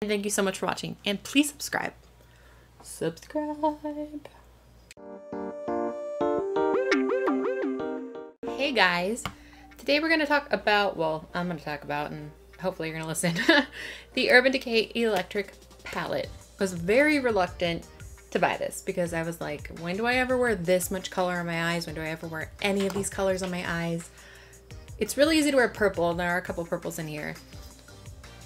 And thank you so much for watching, and please subscribe. Hey guys, today we're going to talk about, well, I'm going to talk about, and hopefully you're going to listen, the Urban Decay Electric Palette. I was very reluctant to buy this because I was like, when do I ever wear this much color on my eyes? When do I ever wear any of these colors on my eyes? It's really easy to wear purple, and there are a couple of purples in here.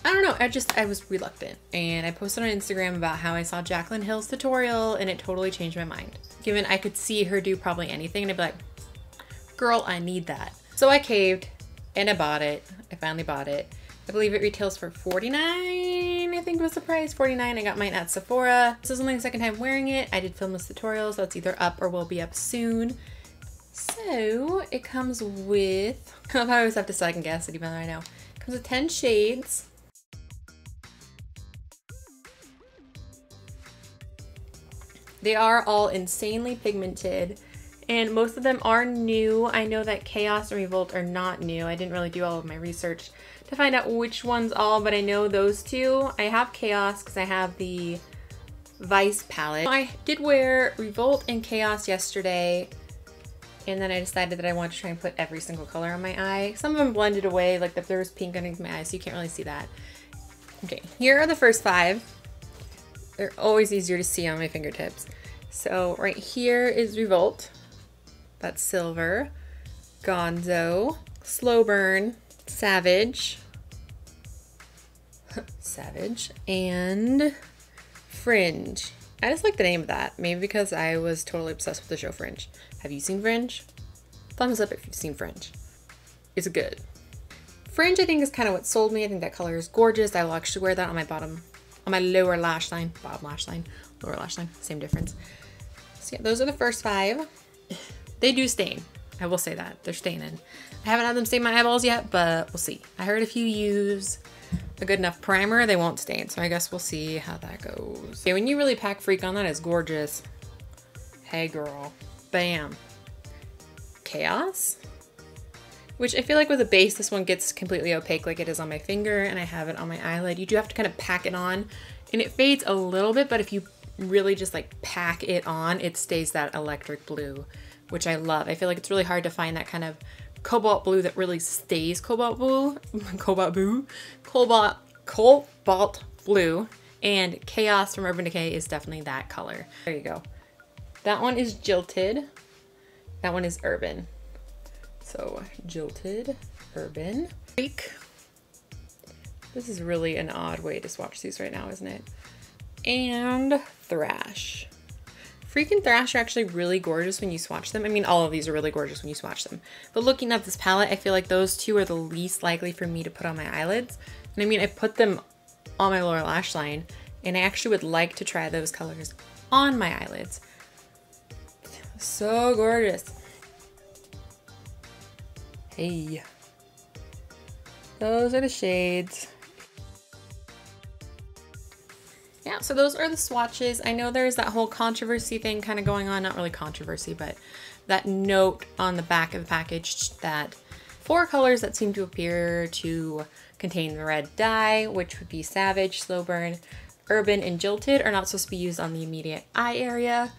I don't know, I was reluctant, and I posted on Instagram about how I saw Jaclyn Hill's tutorial and it totally changed my mind. Given I could see her do probably anything and I'd be like, girl, I need that. So I caved and I bought it. I finally bought it. I believe it retails for $49, I think was the price, $49. I got mine at Sephora. This is only the second time wearing it. I did film this tutorial, so it's either up or will be up soon. So it comes with, I always have to second guess it even though I know. It comes with 10 shades. They are all insanely pigmented, and most of them are new. I know that Chaos and Revolt are not new. I didn't really do all of my research to find out which ones all, but I know those two. I have Chaos because I have the Vice palette. I did wear Revolt and Chaos yesterday, and then I decided that I wanted to try and put every single color on my eye. Some of them blended away, like there was pink underneath my eyes, so you can't really see that. Okay, here are the first 5. They're always easier to see on my fingertips. So right here is Revolt. That's Silver. Gonzo. Slow Burn. Savage. Savage. And Fringe. I just like the name of that. Maybe because I was totally obsessed with the show Fringe. Have you seen Fringe? Thumbs up if you've seen Fringe. It's good. Fringe I think is kind of what sold me. I think that color is gorgeous. I will actually wear that on my bottom, on my lower lash line. Bottom lash line, lower lash line, same difference. So yeah, those are the first 5. They do stain. I will say that. They're staining. I haven't had them stain my eyeballs yet, but we'll see. I heard if you use a good enough primer, they won't stain. So I guess we'll see how that goes. Okay, when you really pack freak on that, it's gorgeous. Hey girl. Bam. Chaos. Which I feel like with a base, this one gets completely opaque like it is on my finger, and I have it on my eyelid. You do have to kind of pack it on, and it fades a little bit, but if you really just like pack it on, it stays that electric blue, which I love. I feel like it's really hard to find that kind of cobalt blue that really stays cobalt blue. Cobalt blue, and Chaos from Urban Decay is definitely that color. There you go. That one is Jilted. That one is Urban. So Jilted, Urban, Freak. This is really an odd way to swatch these right now, isn't it? And Thrash. Freak and Thrash are actually really gorgeous when you swatch them. I mean, all of these are really gorgeous when you swatch them. But looking at this palette, I feel like those two are the least likely for me to put on my eyelids. And I mean, I put them on my lower lash line, and I actually would like to try those colors on my eyelids. So gorgeous. Hey, those are the shades. Yeah, so those are the swatches. I know there's that whole controversy thing kind of going on, not really controversy, but that note on the back of the package that 4 colors that seem to appear to contain the red dye, which would be Savage, Slow Burn, Urban, and Jilted, are not supposed to be used on the immediate eye area.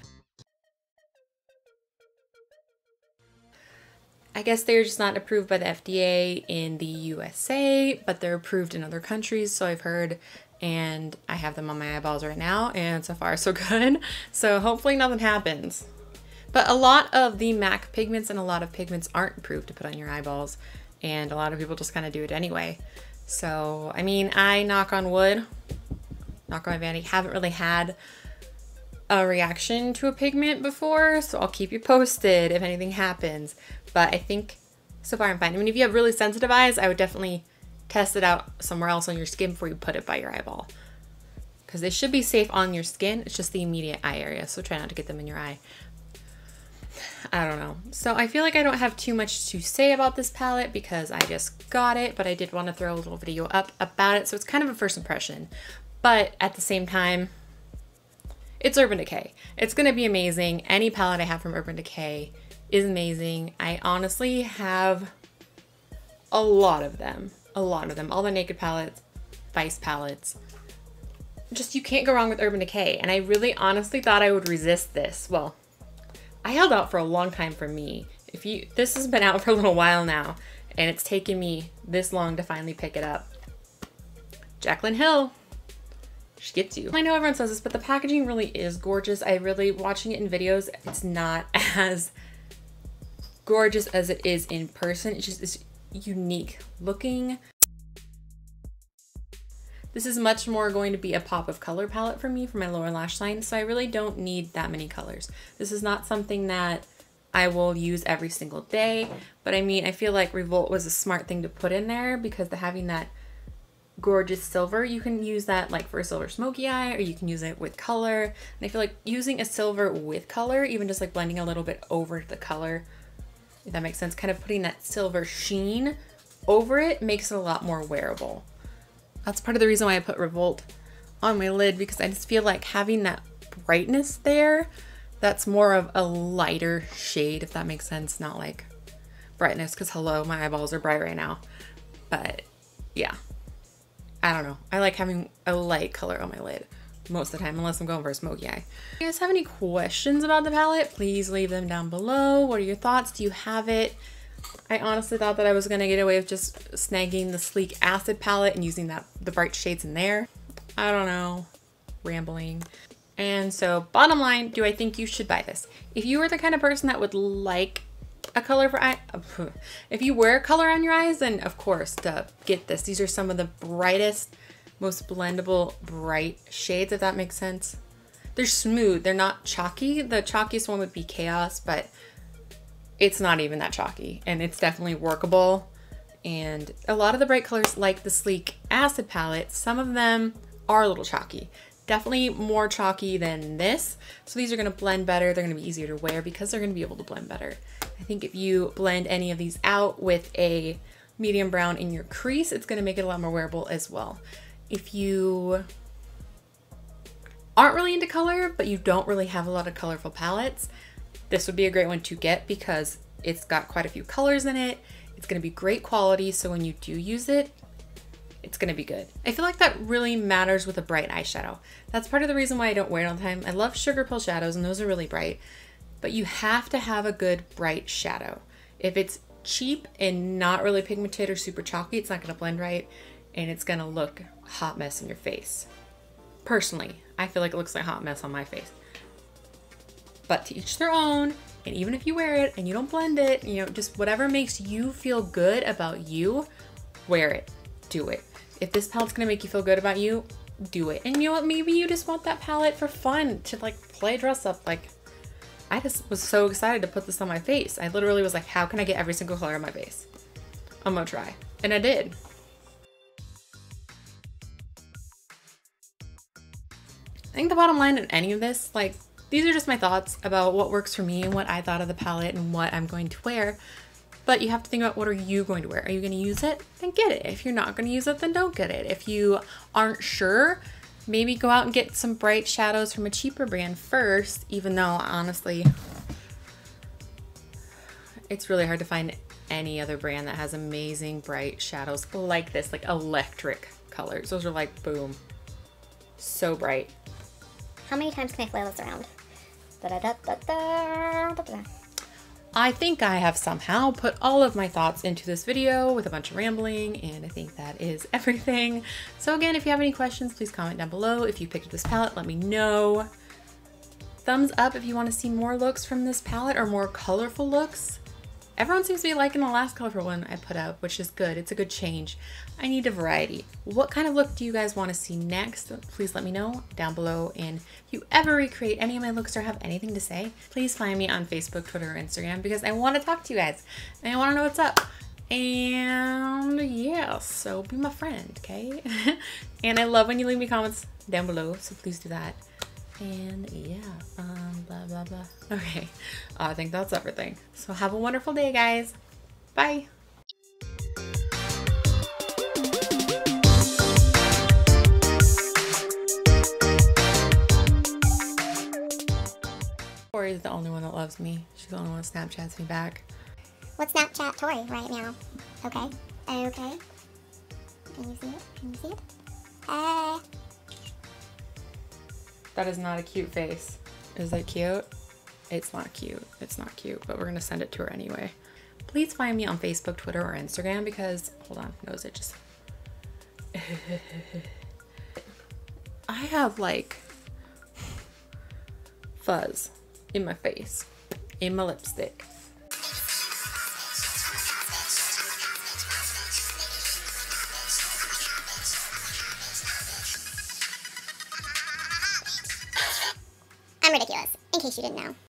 I guess they're just not approved by the FDA in the USA, but they're approved in other countries, so I've heard, and I have them on my eyeballs right now, and so far so good. So hopefully nothing happens. But a lot of the MAC pigments and a lot of pigments aren't approved to put on your eyeballs, and a lot of people just kind of do it anyway. So, I mean, I, knock on wood, knock on my vanity, haven't really had a reaction to a pigment before, so I'll keep you posted if anything happens. But I think so far I'm fine. I mean, if you have really sensitive eyes, I would definitely test it out somewhere else on your skin before you put it by your eyeball, because they should be safe on your skin. It's just the immediate eye area, so try not to get them in your eye. I don't know. So I feel like I don't have too much to say about this palette because I just got it, but I did want to throw a little video up about it, so it's kind of a first impression. But at the same time, it's Urban Decay. It's going to be amazing. Any palette I have from Urban Decay is amazing. I honestly have a lot of them. All the Naked palettes, Vice palettes, just, you can't go wrong with Urban Decay. And I really honestly thought I would resist this. Well, I held out for a long time for me. This has been out for a little while now, and it's taken me this long to finally pick it up. Jaclyn Hill. She gets you. I know everyone says this, but the packaging really is gorgeous. Watching it in videos, it's not as gorgeous as it is in person. It's just, it's unique looking. This is much more going to be a pop of color palette for me for my lower lash line, so I really don't need that many colors. This is not something that I will use every single day, but I mean, I feel like Revolt was a smart thing to put in there because having that gorgeous silver, you can use that like for a silver smoky eye, or you can use it with color. And I feel like using a silver with color, even just like blending a little bit over the color, if that makes sense, kind of putting that silver sheen over it makes it a lot more wearable. That's part of the reason why I put Revolt on my lid, because I just feel like having that brightness there, that's more of a lighter shade, if that makes sense. Not like brightness, because hello, my eyeballs are bright right now. But yeah, I don't know. I like having a light color on my lid most of the time, unless I'm going for a smoky eye. If you guys have any questions about the palette, please leave them down below. What are your thoughts? Do you have it? I honestly thought that I was gonna get away with just snagging the Sleek Acid palette and using the bright shades in there. I don't know, rambling. And so bottom line, do I think you should buy this? If you are the kind of person that would like a color for eye, if you wear color on your eyes, then of course, get this. These are some of the brightest, most blendable, bright shades, if that makes sense. They're smooth, they're not chalky. The chalkiest one would be Chaos, but it's not even that chalky, and it's definitely workable. And a lot of the bright colors, like the Sleek Acid palette, some of them are a little chalky. Definitely more chalky than this. So these are gonna blend better. They're gonna be easier to wear because they're gonna be able to blend better. I think if you blend any of these out with a medium brown in your crease, it's gonna make it a lot more wearable as well. If you aren't really into color, but you don't really have a lot of colorful palettes, this would be a great one to get because it's got quite a few colors in it. It's gonna be great quality, so when you do use it, it's gonna be good. I feel like that really matters with a bright eyeshadow. That's part of the reason why I don't wear it all the time. I love sugar pill shadows, and those are really bright, but you have to have a good bright shadow. If it's cheap and not really pigmented or super chalky, it's not gonna blend right, and it's gonna look a hot mess in your face. Personally, I feel like it looks like a hot mess on my face. But to each their own, and even if you wear it and you don't blend it, you know, just whatever makes you feel good about you, wear it, do it. If this palette's gonna make you feel good about you, do it. And you know what, maybe you just want that palette for fun, to like play dress up. Like, I just was so excited to put this on my face. I literally was like, how can I get every single color on my face? I'm gonna try, and I did. I think the bottom line in any of this, like, these are just my thoughts about what works for me and what I thought of the palette and what I'm going to wear. But you have to think about, what are you going to wear? Are you going to use it? Then get it. If you're not going to use it, then don't get it. If you aren't sure, maybe go out and get some bright shadows from a cheaper brand first, even though honestly, it's really hard to find any other brand that has amazing bright shadows like this, like electric colors. Those are like, boom, so bright. How many times can I flail this around? I think I have somehow put all of my thoughts into this video with a bunch of rambling, and I think that is everything. So again, if you have any questions, please comment down below. If you picked up this palette, let me know. Thumbs up if you want to see more looks from this palette or more colorful looks. Everyone seems to be liking the last colorful one I put out, which is good. It's a good change. I need a variety. What kind of look do you guys want to see next? Please let me know down below. And if you ever recreate any of my looks or have anything to say, please find me on Facebook, Twitter, or Instagram, because I want to talk to you guys and I want to know what's up. And yeah, so be my friend, okay? And I love when you leave me comments down below, so please do that. And yeah, blah, blah, blah. Okay, I think that's everything. So have a wonderful day, guys. Bye. Tori's the only one that loves me. She's the only one that Snapchats me back. What's Snapchat Tori right now? Okay. Okay. Can you see it? Can you see it? Hey. That is not a cute face. Is it cute? It's not cute. It's not cute, but we're gonna send it to her anyway. Please find me on Facebook, Twitter, or Instagram because, hold on, nose itches. I have like fuzz in my face, in my lipstick. I'm ridiculous, in case you didn't know.